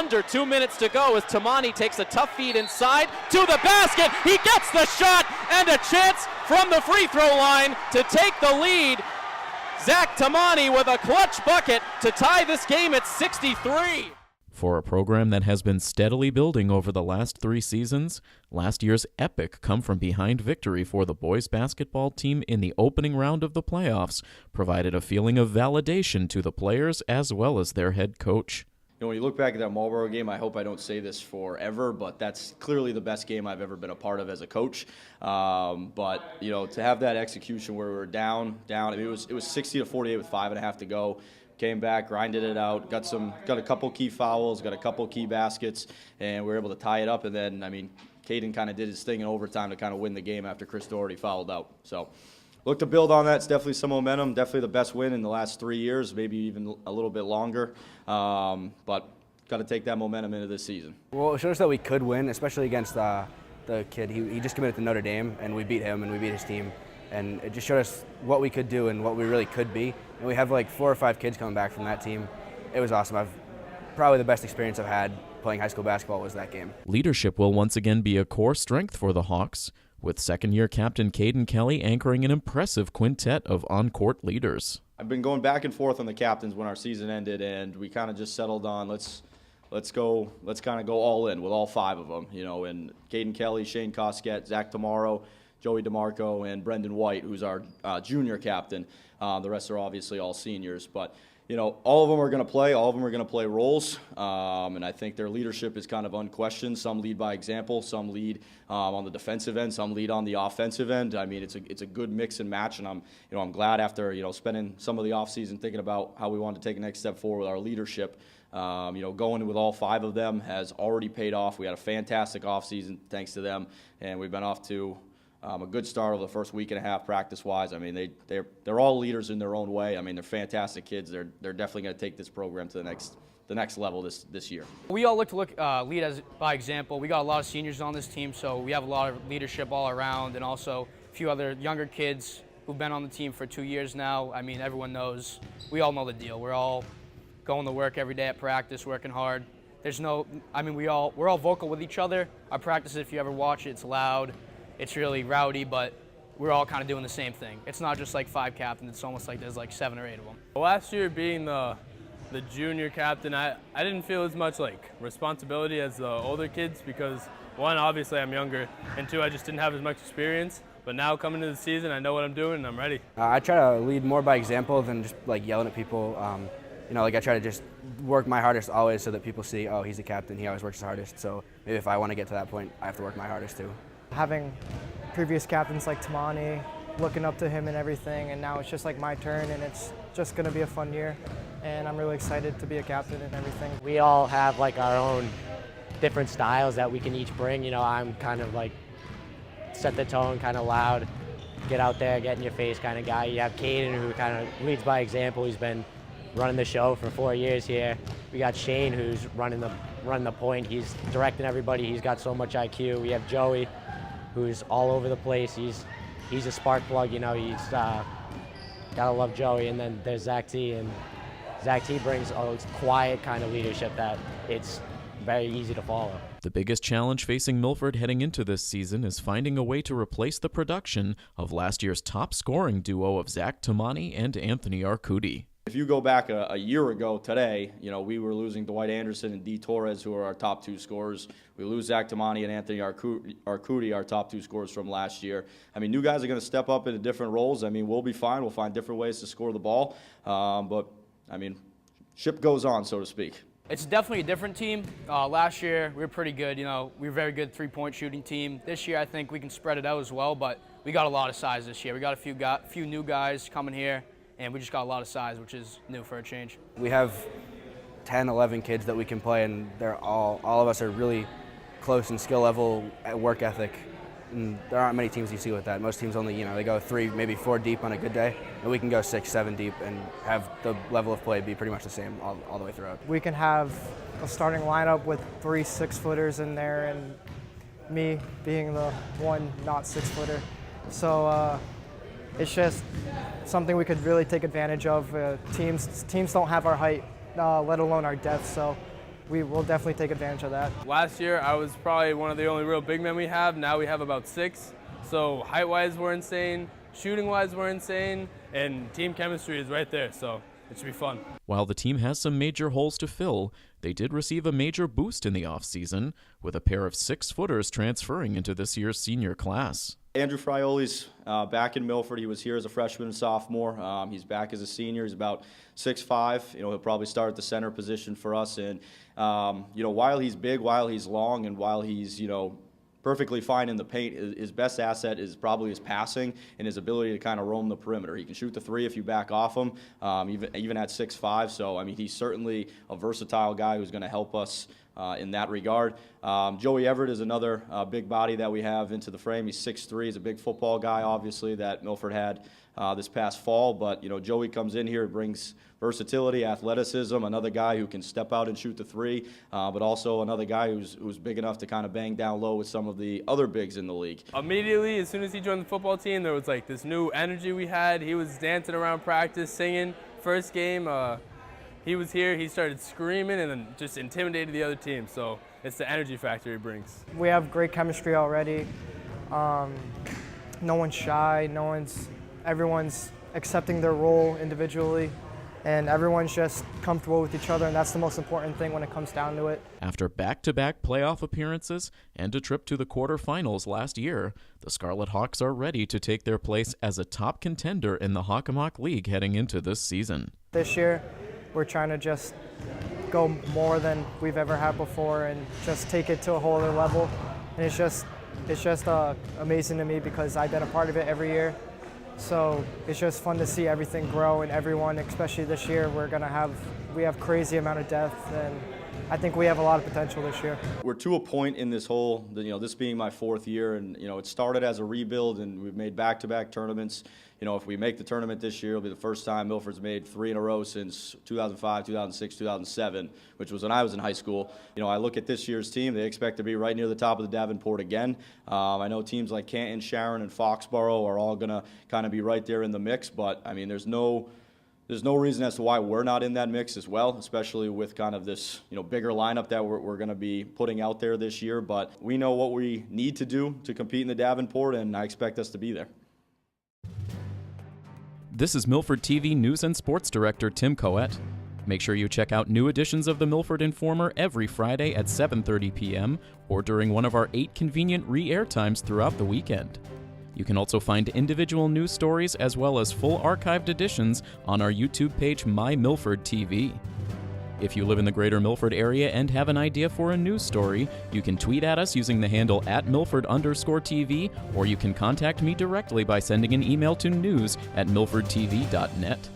under 2 minutes to go as Tamani takes a tough feed inside to the basket. He gets the shot and a chance from the free throw line to take the lead. Zach Tamani with a clutch bucket to tie this game at 63. For a program that has been steadily building over the last 3 seasons, last year's epic come-from-behind victory for the boys basketball team in the opening round of the playoffs provided a feeling of validation to the players as well as their head coach. You know, when you look back at that Marlboro game, I hope I don't say this forever, but that's clearly the best game I've ever been a part of as a coach. But you know, to have that execution where we were down, I mean, it was 60-48 with 5.5 to go. Came back, grinded it out, got a couple key fouls, got a couple key baskets, and we were able to tie it up. And then, I mean, KAYDEN kind of did his thing in overtime to kind of win the game after Chris Doherty fouled out. So, look to build on that. It's definitely some momentum. Definitely the best win in the last 3 years, maybe even a little bit longer. But got to take that momentum into this season. Well, it showed us that we could win, especially against the kid. He just committed to Notre Dame, and we beat him, and we beat his team. And it just showed us what we could do and what we really could be. And we have like 4 or 5 kids coming back from that team. It was awesome. Probably the best experience I've had playing high school basketball was that game. Leadership will once again be a core strength for the Hawks, with second-year captain KAYDEN KELLEY anchoring an impressive quintet of on-court leaders. I've been going back and forth on the captains when our season ended, and we kind of just settled on let's kind of go all in with all 5 of them. You know, and KAYDEN KELLEY, Shane Koskett, Zach Tomorrow, Joey DeMarco, and Brendan White, who's our junior captain. The rest are obviously all seniors. But, you know, all of them are going to play. All of them are going to play roles. And I think their leadership is kind of unquestioned. Some lead by example. Some lead on the defensive end. Some lead on the offensive end. I mean, it's a good mix and match. And I'm glad after, spending some of the offseason thinking about how we want to take a next step forward with our leadership. Going with all 5 of them has already paid off. We had a fantastic offseason thanks to them. And we've been off to a good start over the first week and a half practice-wise. I mean, they're all leaders in their own way. I mean, they're fantastic kids. They're definitely going to take this program to the next level this year. We all lead by example. We got a lot of seniors on this team, so we have a lot of leadership all around, and also a few other younger kids who've been on the team for 2 years now. I mean, everyone knows. We all know the deal. We're all going to work every day at practice, working hard. We're all vocal with each other. Our practices, if you ever watch it, it's loud. It's really rowdy, but we're all kind of doing the same thing. It's not just like 5 captains, it's almost like there's like 7 or 8 of them. Last year being the junior captain, I didn't feel as much like responsibility as the older kids because 1, obviously I'm younger, and 2, I just didn't have as much experience. But now coming into the season, I know what I'm doing and I'm ready. I try to lead more by example than just like yelling at people. I try to just work my hardest always so that people see, oh, he's a captain, he always works his hardest. So maybe if I want to get to that point, I have to work my hardest too. Having previous captains like Tamani, looking up to him and everything, and now it's just like my turn, and it's just going to be a fun year, and I'm really excited to be a captain and everything. We all have like our own different styles that we can each bring. I'm kind of like set the tone, kind of loud, get out there, get in your face kind of guy. You have KAYDEN, who kind of leads by example. He's been running the show for 4 years here. We got Shane, who's running the point. He's directing everybody. He's got so much IQ. We have Joey, who's all over the place. He's a spark plug, He's gotta love Joey. And then there's Zach T, and Zach T brings a quiet kind of leadership that it's very easy to follow. The biggest challenge facing Milford heading into this season is finding a way to replace the production of last year's top scoring duo of Zach Tamani and Anthony Arcudi. If you go back a year ago today, we were losing Dwight Anderson and D. Torres, who are our top 2 scorers. We lose Zach Tamani and Anthony Arcudi, our top 2 scorers from last year. I mean, new guys are going to step up into different roles. I mean, we'll be fine. We'll find different ways to score the ball. But, I mean, ship goes on, so to speak. It's definitely a different team. Last year, we were pretty good. We were a very good 3-point shooting team. This year, I think we can spread it out as well, but we got a lot of size this year. We got a few new guys coming here, and we just got a lot of size, which is new for a change. We have 10, 11 kids that we can play, and they're all of us are really close in skill level, at work ethic. And there aren't many teams you see with that. Most teams only, they go 3, maybe 4 deep on a good day, and we can go 6, 7 deep and have the level of play be pretty much the same all the way throughout. We can have a starting lineup with 3 6-footers in there, and me being the one not 6-footer. So it's just something we could really take advantage of. Teams don't have our height, let alone our depth. So we will definitely take advantage of that. Last year, I was probably one of the only real big men we have. Now we have about 6. So height-wise, we're insane. Shooting-wise, we're insane. And team chemistry is right there, so it should be fun. While the team has some major holes to fill, they did receive a major boost in the offseason, with a pair of 6-footers transferring into this year's senior class. Andrew Frioli's back in Milford. He was here as a freshman and sophomore. He's back as a senior. He's about 6'5". He'll probably start at the center position for us. And while he's big, while he's long, and while he's perfectly fine in the paint, his best asset is probably his passing and his ability to kind of roam the perimeter. He can shoot the 3 if you back off him, even at 6'5". So I mean, he's certainly a versatile guy who's going to help us in that regard. Joey Everett is another big body that we have into the frame. He's 6'3". He's a big football guy, obviously, that Milford had this past fall. But Joey comes in here, brings versatility, athleticism, another guy who can step out and shoot the 3, but also another guy who's big enough to kind of bang down low with some of the other bigs in the league. Immediately, as soon as he joined the football team, there was like this new energy we had. He was dancing around practice, singing. First game, he was here, he started screaming and then just intimidated the other team. So it's the energy factor he brings. We have great chemistry already. No one's shy, everyone's accepting their role individually, and everyone's just comfortable with each other, and that's the most important thing when it comes down to it. After back-to-back playoff appearances and a trip to the quarterfinals last year, the Scarlet Hawks are ready to take their place as a top contender in the Hockomock League heading into this season. This year, we're trying to just go more than we've ever had before and just take it to a whole other level. And it's just amazing to me because I've been a part of it every year. So it's just fun to see everything grow, and everyone, especially this year, we have crazy amount of depth, and I think we have a lot of potential this year. We're to a point in this whole, this being my 4th year, and it started as a rebuild, and we've made back-to-back tournaments. If we make the tournament this year, it'll be the first time Milford's made 3 in a row since 2005, 2006, 2007, which was when I was in high school. I look at this year's team, they expect to be right near the top of the Davenport again. I know teams like Canton, Sharon, and Foxborough are all going to kind of be right there in the mix, but I mean, there's no reason as to why we're not in that mix as well, especially with kind of this bigger lineup that we're going to be putting out there this year. But we know what we need to do to compete in the Davenport, and I expect us to be there. This is Milford TV News and Sports Director Tim Coet. Make sure you check out new editions of the Milford Informer every Friday at 7:30 p.m. or during one of our 8 convenient re-air times throughout the weekend. You can also find individual news stories as well as full archived editions on our YouTube page, My Milford TV. If you live in the greater Milford area and have an idea for a news story, you can tweet at us using the handle @Milford_TV, or you can contact me directly by sending an email to news@milfordtv.net.